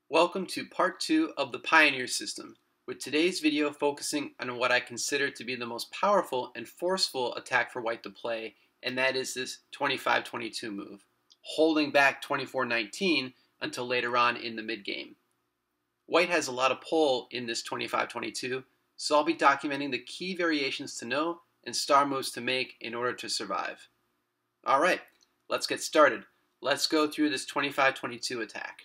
Welcome to part 2 of the Pioneer system, with today's video focusing on what I consider to be the most powerful and forceful attack for white to play, and that is this 25-22 move, holding back 24-19 until later on in the mid-game. White has a lot of pull in this 25-22, so I'll be documenting the key variations to know and star moves to make in order to survive. Alright, let's get started. Let's go through this 25-22 attack.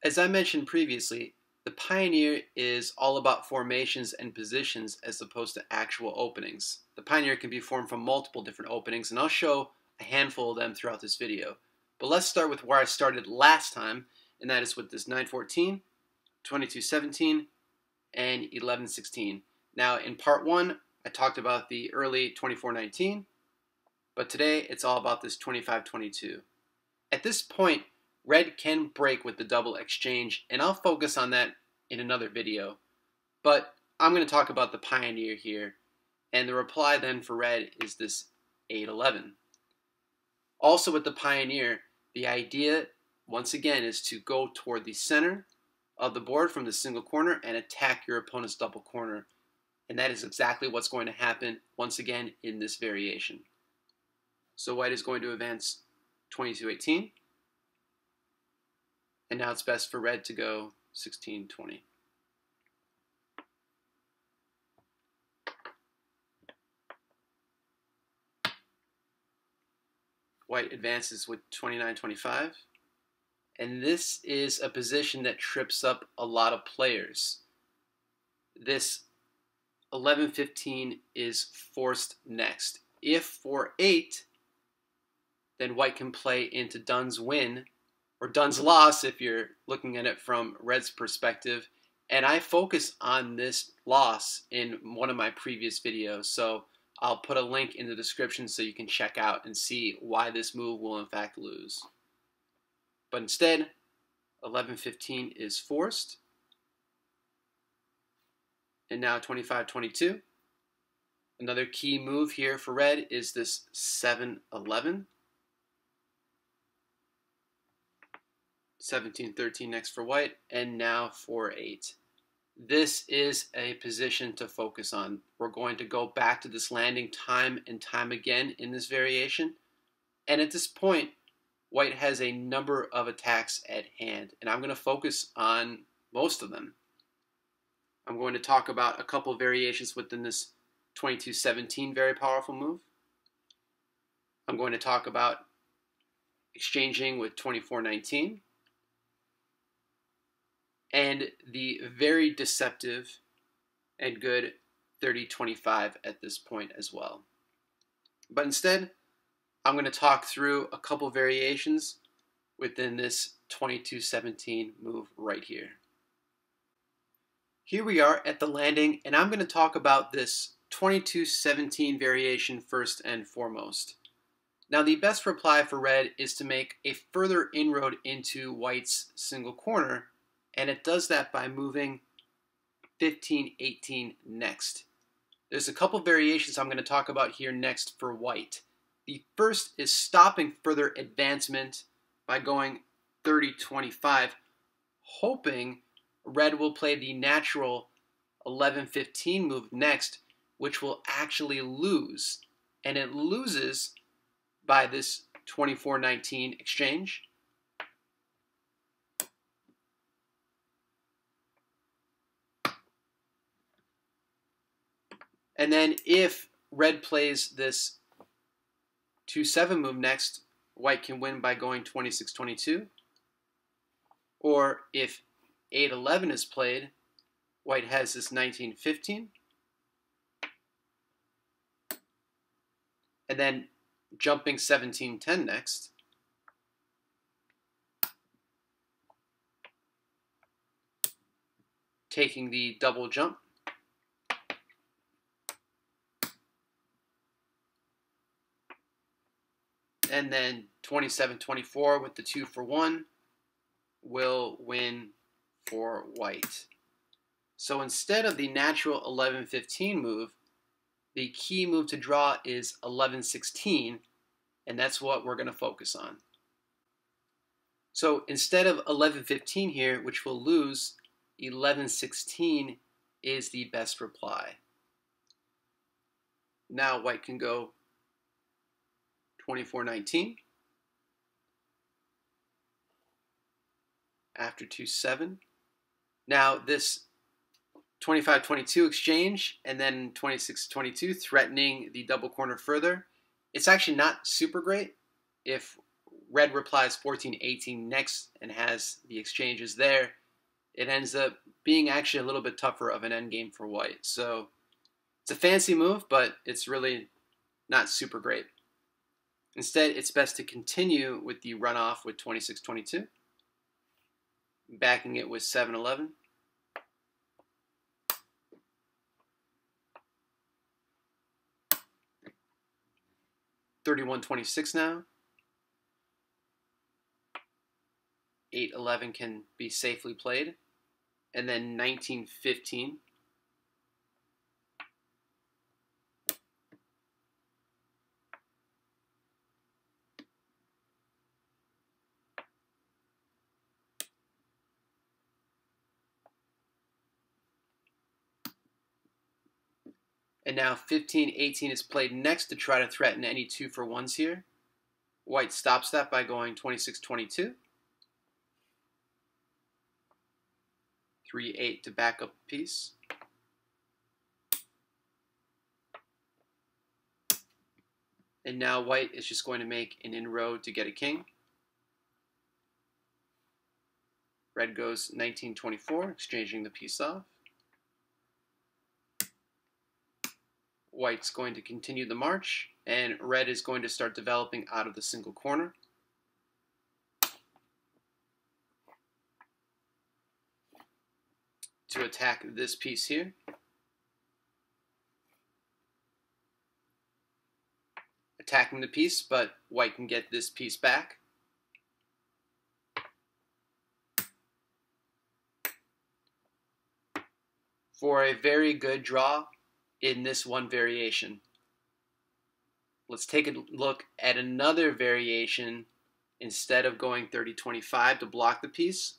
As I mentioned previously, the Pioneer is all about formations and positions as opposed to actual openings. The Pioneer can be formed from multiple different openings, and I'll show a handful of them throughout this video. But let's start with where I started last time, and that is with this 9-14, 22-17, and 11-16. Now in part 1, I talked about the early 24-19, but today it's all about this 25-22. At this point, red can break with the double exchange, and I'll focus on that in another video. But I'm going to talk about the Pioneer here, and the reply then for red is this 8-11. Also with the Pioneer, the idea, once again, is to go toward the center of the board from the single corner and attack your opponent's double corner. And that is exactly what's going to happen, once again, in this variation. So white is going to advance 22-18. And now it's best for red to go 16-20. White advances with 29-25. And this is a position that trips up a lot of players. This 11-15 is forced next. If for 8, then white can play into Dun's win, or Dun's loss if you're looking at it from red's perspective. And I focus on this loss in one of my previous videos, so I'll put a link in the description so you can check out and see why this move will in fact lose. But instead, 11-15 is forced. And now 25-22. Another key move here for red is this 7-11. 17-13 next for white, and now 4-8. This is a position to focus on. We're going to go back to this landing time and time again in this variation. And at this point, white has a number of attacks at hand, and I'm going to focus on most of them. I'm going to talk about a couple variations within this 22-17 very powerful move. I'm going to talk about exchanging with 24-19. And the very deceptive and good 30-25 at this point as well. But instead, I'm going to talk through a couple variations within this 22-17 move right here. Here we are at the landing, and I'm going to talk about this 22-17 variation first and foremost. Now the best reply for red is to make a further inroad into white's single corner, and it does that by moving 15-18 next. There's a couple variations I'm going to talk about here next for white. The first is stopping further advancement by going 30-25, hoping red will play the natural 11-15 move next, which will actually lose. And it loses by this 24-19 exchange. And then if red plays this 2-7 move next, white can win by going 26-22. Or if 8-11 is played, white has this 19-15. And then jumping 17-10 next. Taking the double jump. And then 27-24 with the 2-for-1 will win for white. So instead of the natural 11-15 move, the key move to draw is 11-16, and that's what we're going to focus on. So instead of 11-15 here, which we'll lose, 11-16 is the best reply. Now white can go 24-19 after 2-7. Now this 25-22 exchange and then 26-22 threatening the double corner further. It's actually not super great. If red replies 14-18 next and has the exchanges there, it ends up being actually a little bit tougher of an endgame for white. So it's a fancy move, but it's really not super great. Instead, it's best to continue with the runoff with 26-22, backing it with 7-11. 31-26 now. 8-11 can be safely played. And then 19-15. And now 15-18 is played next to try to threaten any 2-for-1s here. White stops that by going 26-22. 3-8 to back up the piece. And now white is just going to make an inroad to get a king. Red goes 19-24, exchanging the piece off. White's going to continue the march, and red is going to start developing out of the single corner. To attack this piece here. Attacking the piece, but white can get this piece back. For a very good draw in this one variation. Let's take a look at another variation. Instead of going 30-25 to block the piece,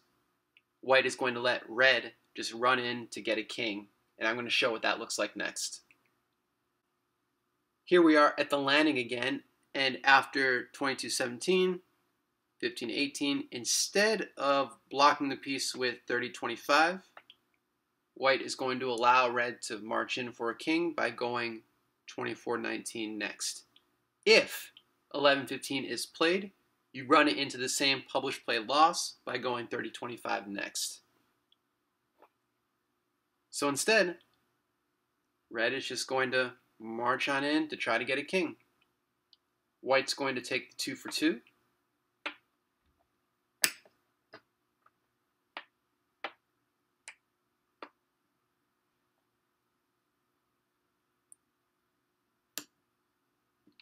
white is going to let red just run in to get a king, and I'm going to show what that looks like next. Here we are at the landing again, and after 22-17, 15-18, instead of blocking the piece with 30-25, white is going to allow red to march in for a king by going 24-19 next. If 11-15 is played, you run it into the same published play loss by going 30-25 next. So instead, red is just going to march on in to try to get a king. White's going to take the 2-for-2.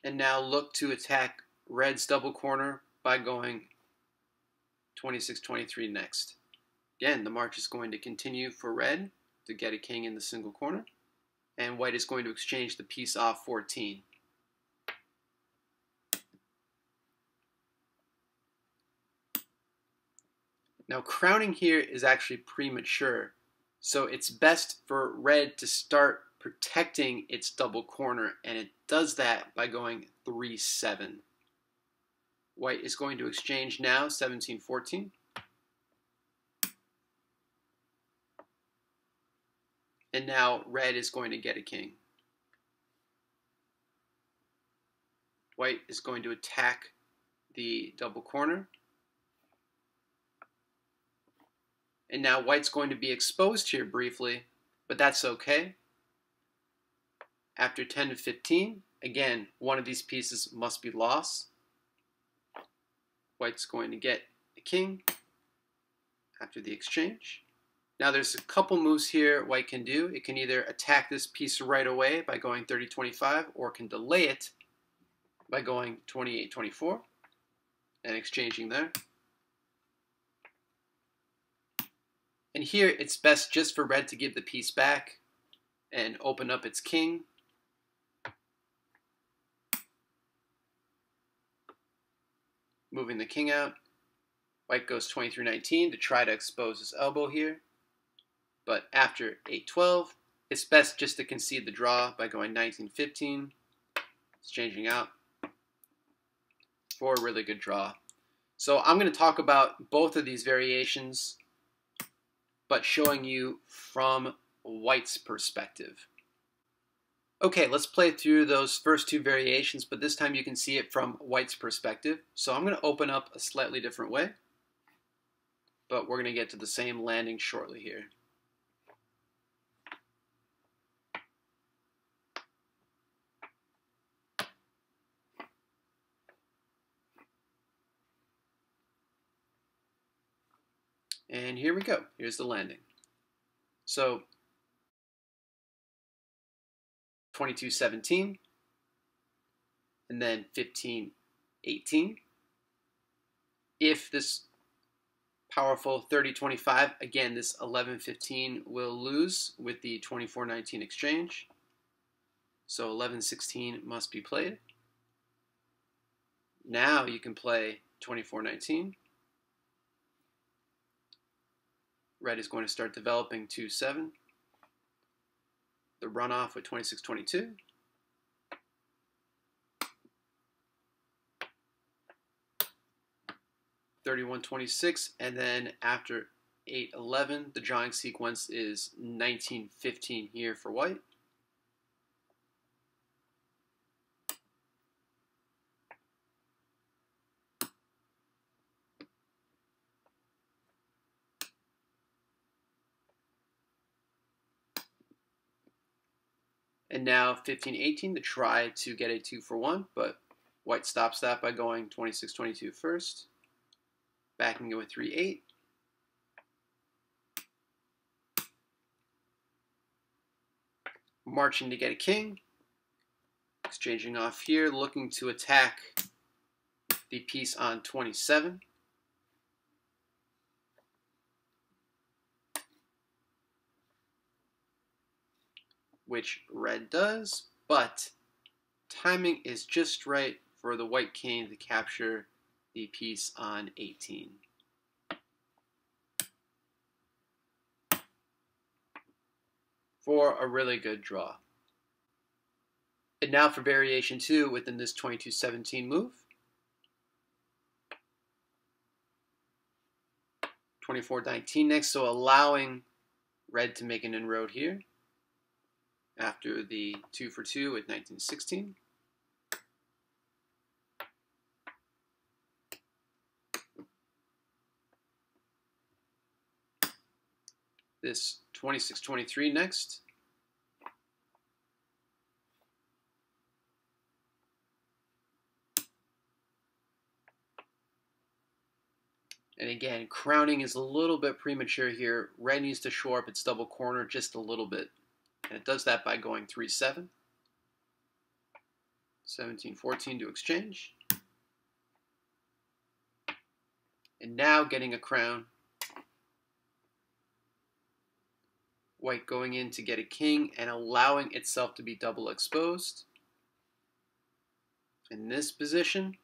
And now look to attack red's double corner by going 26-23 next. Again, the march is going to continue for red to get a king in the single corner, and white is going to exchange the piece off 14. Now crowning here is actually premature, so it's best for red to start protecting its double corner, and it does that by going 3-7. White is going to exchange now 17-14. And now red is going to get a king. White is going to attack the double corner. And now white's going to be exposed here briefly, but that's okay. After 10-15, again, one of these pieces must be lost. White's going to get a king after the exchange. Now there's a couple moves here white can do. It can either attack this piece right away by going 30-25, or can delay it by going 28-24 and exchanging there. And here it's best just for red to give the piece back and open up its king. Moving the king out. White goes 23-19 to try to expose his elbow here. But after 8-12, it's best just to concede the draw by going 19-15. It's changing out for a really good draw. So I'm going to talk about both of these variations, but showing you from White's perspective. Okay, let's play through those first two variations, but this time you can see it from White's perspective. So I'm going to open up a slightly different way, but we're going to get to the same landing shortly here. And here we go. Here's the landing. So 22-17, and then 15-18. If this powerful 30-25, again, this 11-15 will lose with the 24-19 exchange. So 11-16 must be played. Now you can play 24-19. Red is going to start developing 2-7. The runoff with 26-22. (31-26), and then after 8-11, the drawing sequence is 19-15 here for White. And now 15-18 to try to get a 2-for-1, but White stops that by going 26-22 first, backing it with 3-8. Marching to get a king, exchanging off here, looking to attack the piece on 27. Which red does, but timing is just right for the white king to capture the piece on 18. For a really good draw. And now for variation 2 within this 22-17 move. 24-19 next, so allowing red to make an inroad here after the 2-for-2 with 19-16. This 26-23 next. And again, crowning is a little bit premature here. Red needs to shore up its double corner just a little bit. And it does that by going 3-7. 17-14 to exchange. And now getting a crown. White going in to get a king and allowing itself to be double exposed. In this position,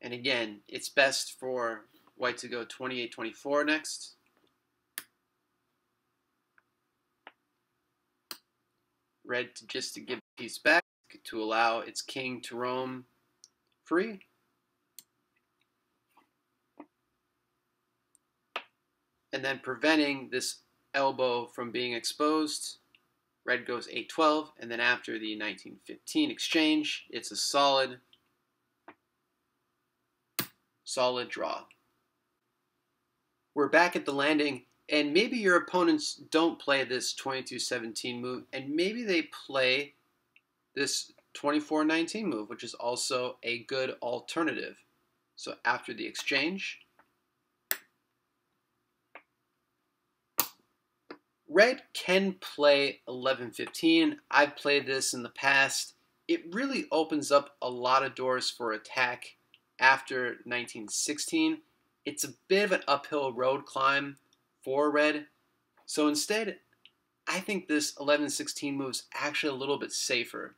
and again, it's best for White to go 28-24 next. Red just to give the piece back to allow its king to roam free. And then preventing this elbow from being exposed. Red goes 8-12, and then after the 19-15 exchange, it's a solid draw. We're back at the landing, and maybe your opponents don't play this 22-17 move, and maybe they play this 24-19 move, which is also a good alternative. So after the exchange, red can play 11-15. I've played this in the past. It really opens up a lot of doors for attack after 19-16. It's a bit of an uphill road climb for red. So instead, I think this 11-16 move is actually a little bit safer.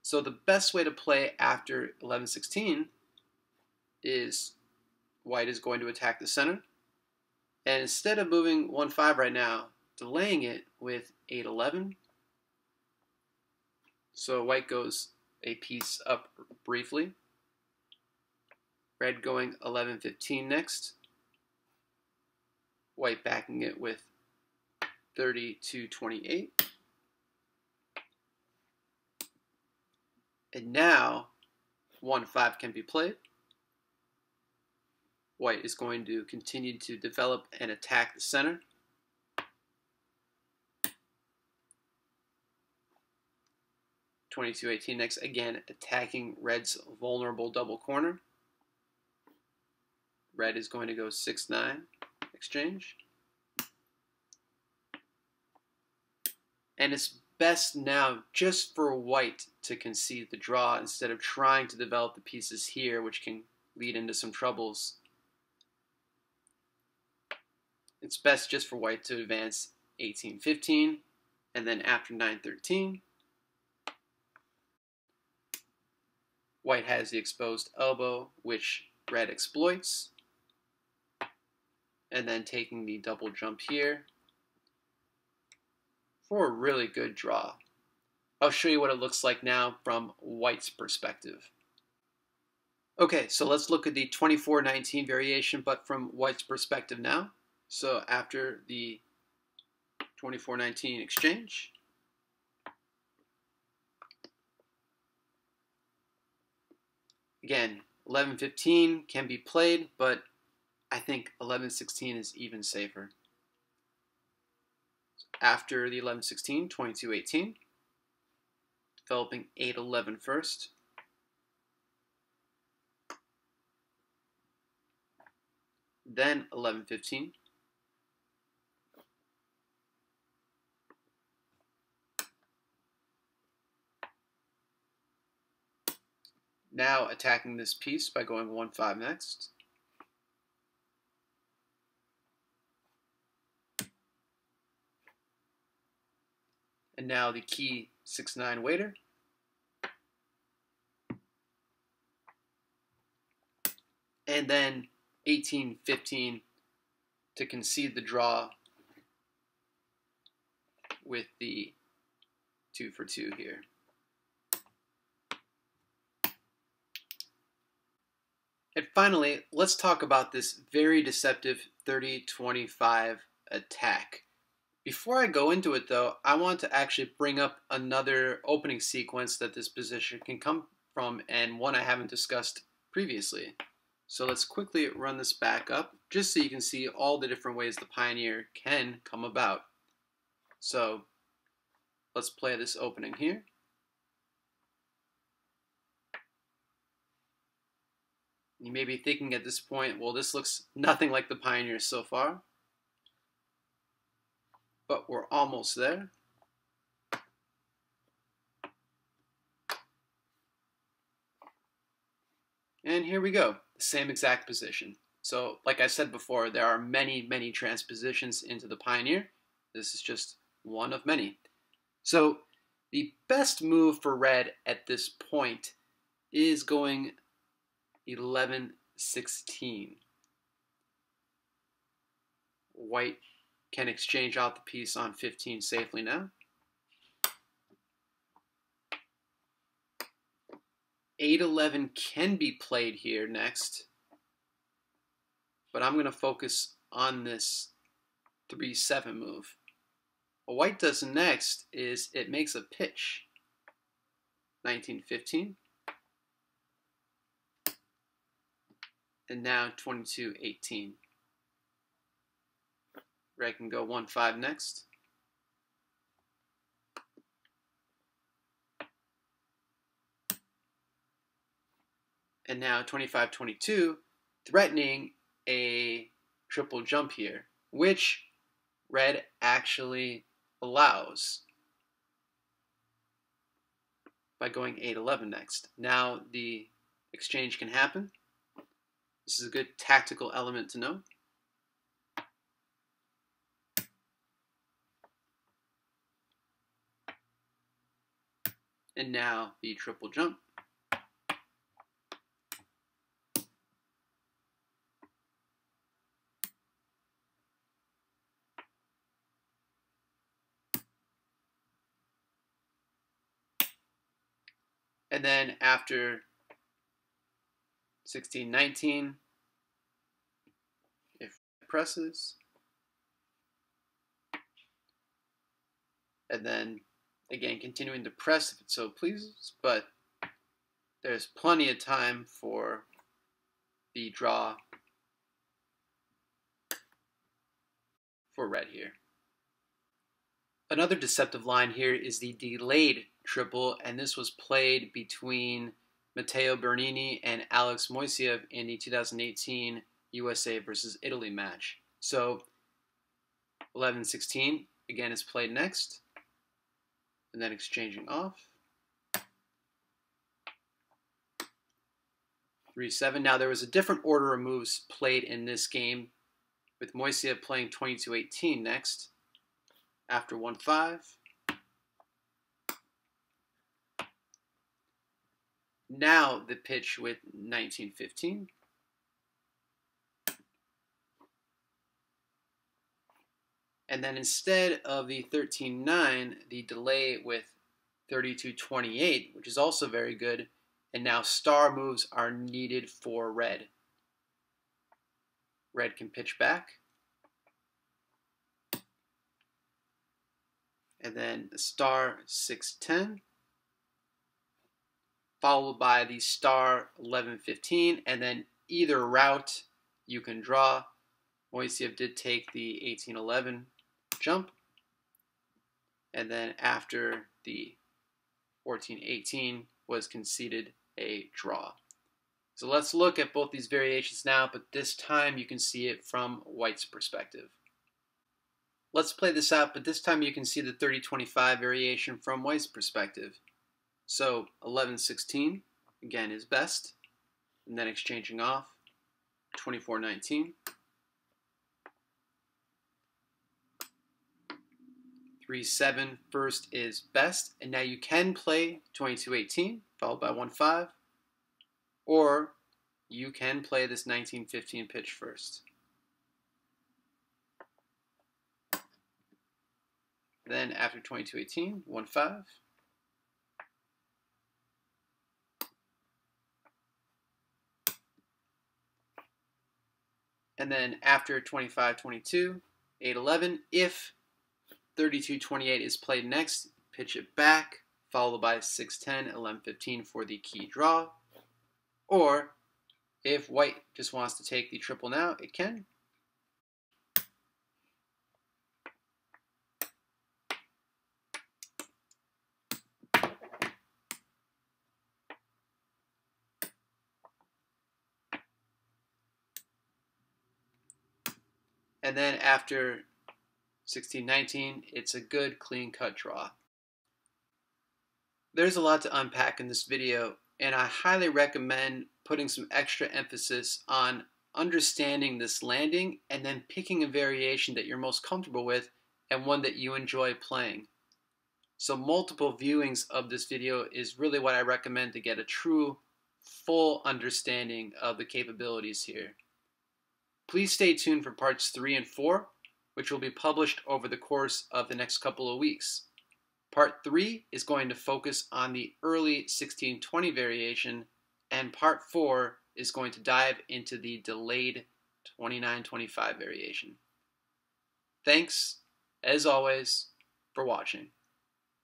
So the best way to play after 11-16 is white is going to attack the center. And instead of moving 1-5 right now, delaying it with 8-11. So white goes a piece up briefly. Red going 11-15 next. White backing it with 30-28. And now 1-5 can be played. White is going to continue to develop and attack the center. (22-18) next, again attacking red's vulnerable double corner. Red is going to go 6-9 exchange. And it's best now just for white to concede the draw instead of trying to develop the pieces here, which can lead into some troubles. It's best just for white to advance 18-15, and then after 9-13, white has the exposed elbow, which red exploits, and then taking the double jump here for a really good draw. I'll show you what it looks like now from white's perspective. Okay, so let's look at the 24-19 variation, but from white's perspective now. So after the 24-19 exchange, again, 11-15 can be played, but I think 11-16 is even safer. After the 11-16, 22-18, developing 8-11 first. Then 11-15. Now attacking this piece by going 1-5 next. And now the key 6-9 waiter. And then 18-15 to concede the draw with the 2-for-2 here. And finally, let's talk about this very deceptive 30-25 attack. Before I go into it though, I want to actually bring up another opening sequence that this position can come from, and one I haven't discussed previously. So let's quickly run this back up just so you can see all the different ways the pioneer can come about. So let's play this opening here. You may be thinking at this point, well, this looks nothing like the pioneer so far. But we're almost there. And here we go, the same exact position. So like I said before, there are many, many transpositions into the pioneer. This is just one of many. So the best move for red at this point is going 11-16. White can exchange out the piece on 15 safely now. 8-11 can be played here next, but I'm going to focus on this 3-7 move. What white does next is it makes a pitch. 19-15. And now 22-18. Red can go 1-5 next. And now 25-22, threatening a triple jump here, which red actually allows by going 8-11 next. Now the exchange can happen. This is a good tactical element to know. And now the triple jump. And then after 16-19, if presses, and then again continuing to press if it so pleases, but there's plenty of time for the draw for red here. Another deceptive line here is the delayed triple, and this was played between Matteo Bernini and Alex Moiseev in the 2018 USA versus Italy match. So 11-16 again is played next, and then exchanging off. 3-7. Now there was a different order of moves played in this game, with Moiseev playing 22-18 next, after 1-5. Now the pitch with 19-15. And then instead of the 13-9, the delay with 32-28, which is also very good. And now star moves are needed for red. Red can pitch back. And then the star 6-10, followed by the star 11-15, and then either route you can draw. Moiseev did take the 18-11 jump, and then after the 14-18 was conceded a draw. So let's look at both these variations now, but this time you can see it from white's perspective. Let's play this out, but this time you can see the 30-25 variation from white's perspective. So 11-16, again, is best, and then exchanging off, 24-19. 3-7 first is best, and now you can play 22-18, followed by 1-5, or you can play this 19-15 pitch first. Then after 22-18, 1-5. And then after 25-22, 8-11, if 32-28 is played next, pitch it back, followed by 6-10, 11-15 for the key draw. Or if white just wants to take the triple now, it can. And then after 16-19, it's a good clean-cut draw. There's a lot to unpack in this video, and I highly recommend putting some extra emphasis on understanding this landing and then picking a variation that you're most comfortable with and one that you enjoy playing. So multiple viewings of this video is really what I recommend to get a true, full understanding of the capabilities here. Please stay tuned for parts 3 and 4, which will be published over the course of the next couple of weeks. Part 3 is going to focus on the early 16-20 variation, and Part 4 is going to dive into the delayed 29-25 variation. Thanks, as always, for watching.